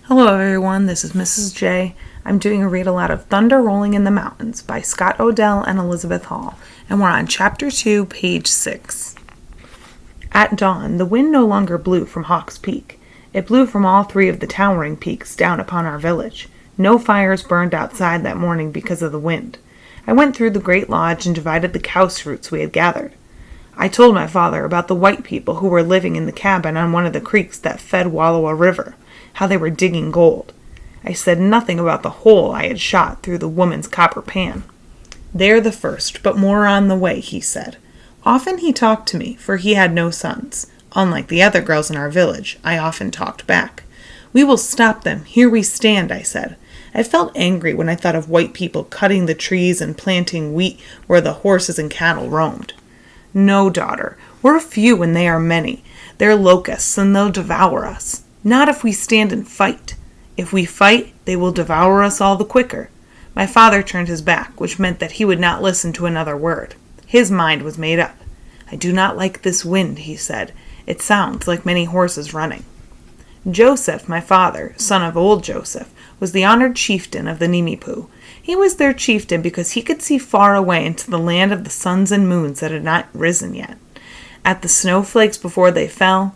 Hello everyone, this is Mrs. J. I'm doing a read aloud of Thunder Rolling in the Mountains by Scott Odell and Elizabeth Hall, and we're on Chapter 2, page 6. At dawn, the wind no longer blew from Hawk's Peak. It blew from all three of the towering peaks down upon our village. No fires burned outside that morning because of the wind. I went through the great lodge and divided the cow's fruits we had gathered. I told my father about the white people who were living in the cabin on one of the creeks that fed Wallowa River, how they were digging gold. I said nothing about the hole I had shot through the woman's copper pan. "They're the first, but more are on the way," he said. Often he talked to me, for he had no sons. Unlike the other girls in our village, I often talked back. "We will stop them. Here we stand," I said. I felt angry when I thought of white people cutting the trees and planting wheat where the horses and cattle roamed. "No, daughter, we're few and they are many. They're locusts and they'll devour us. Not if we stand and fight. If we fight, they will devour us all the quicker." My father turned his back, which meant that he would not listen to another word. His mind was made up. "I do not like this wind," he said. "It sounds like many horses running." Joseph, my father, son of old Joseph, was the honored chieftain of the Nimipu. He was their chieftain because he could see far away into the land of the suns and moons that had not risen yet. At the snowflakes before they fell,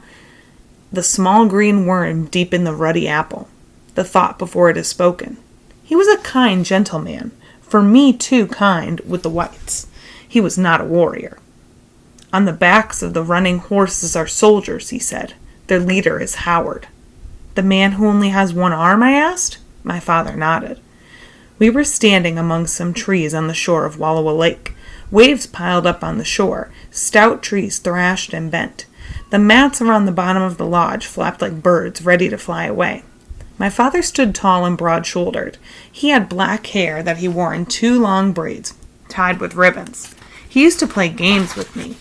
the small green worm deep in the ruddy apple, the thought before it is spoken. He was a kind, gentle man, for me too kind with the whites. He was not a warrior. "On the backs of the running horses are soldiers," he said. "Their leader is Howard." "The man who only has one arm?" I asked. My father nodded. We were standing among some trees on the shore of Wallowa Lake. Waves piled up on the shore, stout trees thrashed and bent. The mats around the bottom of the lodge flapped like birds ready to fly away. My father stood tall and broad-shouldered. He had black hair that he wore in two long braids, tied with ribbons. He used to play games with me,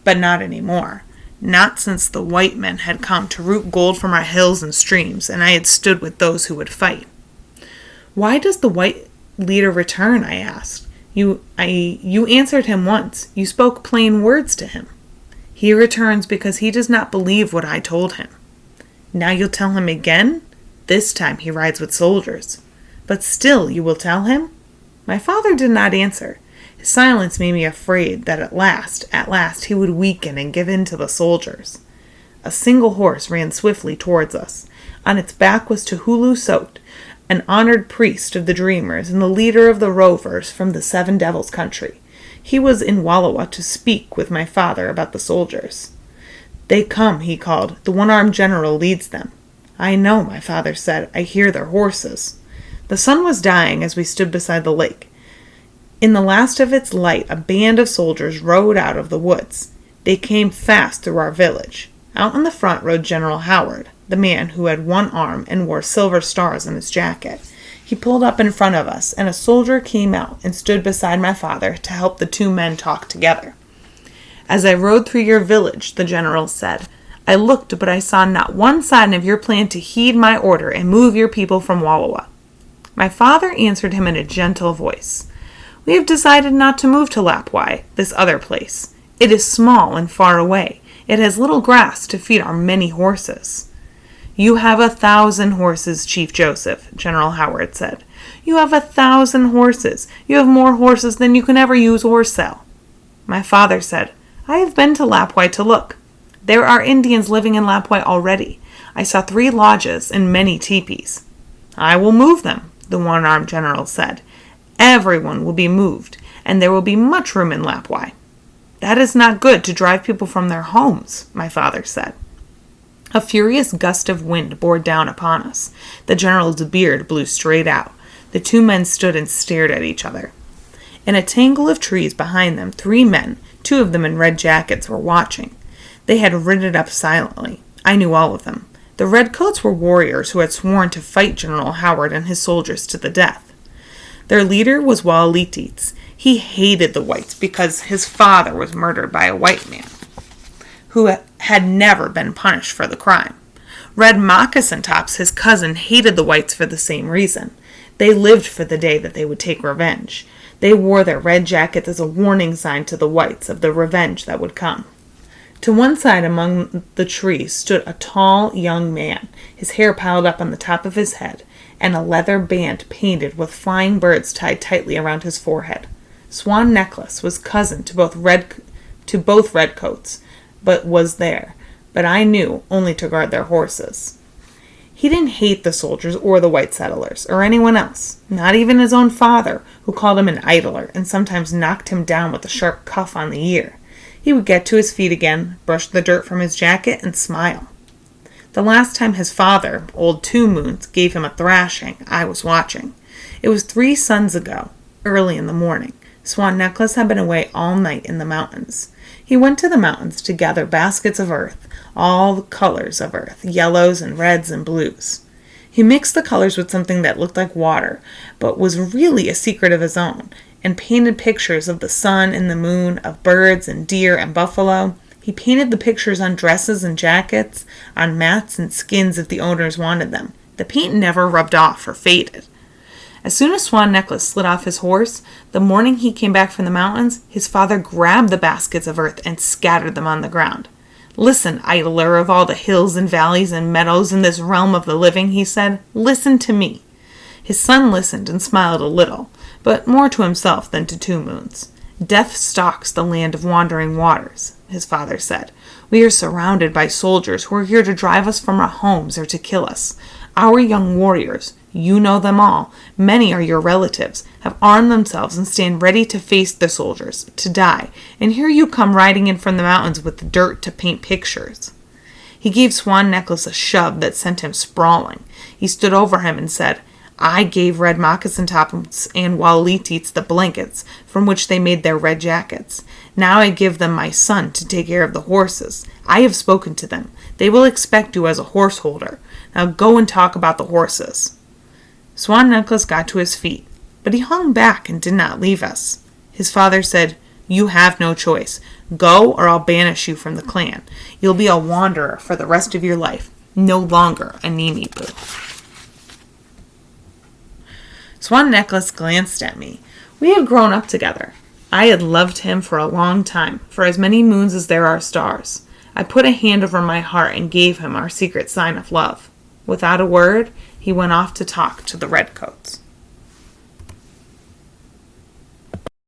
but not anymore. Not since the white men had come to root gold from our hills and streams, and I had stood with those who would fight. "Why does the white leader return?" I asked. You answered him once. You spoke plain words to him." "He returns because he does not believe what I told him." "Now you'll tell him again?" "This time he rides with soldiers." "But still you will tell him?" My father did not answer. His silence made me afraid that at last he would weaken and give in to the soldiers. A single horse ran swiftly towards us. On its back was Tuhulu Sot, an honored priest of the Dreamers and the leader of the rovers from the Seven Devils country. He was in Wallowa to speak with my father about the soldiers. "They come," he called. "The one-armed general leads them." "I know," my father said. "I hear their horses." The sun was dying as we stood beside the lake. In the last of its light, a band of soldiers rode out of the woods. They came fast through our village. Out in the front rode General Howard, the man who had one arm and wore silver stars on his jacket. He pulled up in front of us, and a soldier came out and stood beside my father to help the two men talk together. "As I rode through your village," the general said, "I looked, but I saw not one sign of your plan to heed my order and move your people from Wallowa." My father answered him in a gentle voice. "We have decided not to move to Lapwai, this other place. It is small and far away. It has little grass to feed our many horses." "You have 1,000 horses, Chief Joseph," General Howard said. "You have 1,000 horses. You have more horses than you can ever use or sell." My father said, "I have been to Lapwai to look. There are Indians living in Lapwai already. I saw 3 lodges and many teepees." "I will move them," the one-armed general said. "Everyone will be moved, and there will be much room in Lapwai." "That is not good to drive people from their homes," my father said. A furious gust of wind bore down upon us. The general's beard blew straight out. The two men stood and stared at each other. In a tangle of trees behind them, 3 men, 2 of them in red jackets, were watching. They had ridden up silently. I knew all of them. The redcoats were warriors who had sworn to fight General Howard and his soldiers to the death. Their leader was Walitits. He hated the whites because his father was murdered by a white man who had never been punished for the crime. Red Moccasin Tops, his cousin, hated the whites for the same reason. They lived for the day that they would take revenge. They wore their red jackets as a warning sign to the whites of the revenge that would come. To one side among the trees stood a tall young man, his hair piled up on the top of his head, and a leather band painted with flying birds tied tightly around his forehead. Swan Necklace was cousin to both redcoats, but I knew only to guard their horses. He didn't hate the soldiers or the white settlers or anyone else, not even his own father, who called him an idler and sometimes knocked him down with a sharp cuff on the ear. He would get to his feet again, brush the dirt from his jacket, and smile. The last time his father, old 2 Moons, gave him a thrashing, I was watching. It was 3 suns ago, early in the morning. Swan Necklace had been away all night in the mountains. He went to the mountains to gather baskets of earth, all the colors of earth, yellows and reds and blues. He mixed the colors with something that looked like water, but was really a secret of his own, and painted pictures of the sun and the moon, of birds and deer and buffalo. He painted the pictures on dresses and jackets, on mats and skins if the owners wanted them. The paint never rubbed off or faded. As soon as Swan Necklace slid off his horse, the morning he came back from the mountains, his father grabbed the baskets of earth and scattered them on the ground. "Listen, idler of all the hills and valleys and meadows in this realm of the living," he said. "Listen to me." His son listened and smiled a little, but more to himself than to 2 Moons. "Death stalks the land of wandering waters," his father said. "We are surrounded by soldiers who are here to drive us from our homes or to kill us. Our young warriors, you know them all, many are your relatives, have armed themselves and stand ready to face the soldiers, to die, and here you come riding in from the mountains with the dirt to paint pictures." He gave Swan Necklace a shove that sent him sprawling. He stood over him and said, "I gave Red Moccasin Tops and Walliteets the blankets from which they made their red jackets. Now I give them my son to take care of the horses. I have spoken to them. They will expect you as a horse holder. Now go and talk about the horses." Swan Necklace got to his feet, but he hung back and did not leave us. His father said, "You have no choice. Go, or I'll banish you from the clan. You'll be a wanderer for the rest of your life, no longer a Nimi-Boo." Swan Necklace glanced at me. We had grown up together. I had loved him for a long time, for as many moons as there are stars. I put a hand over my heart and gave him our secret sign of love. Without a word, he went off to talk to the redcoats.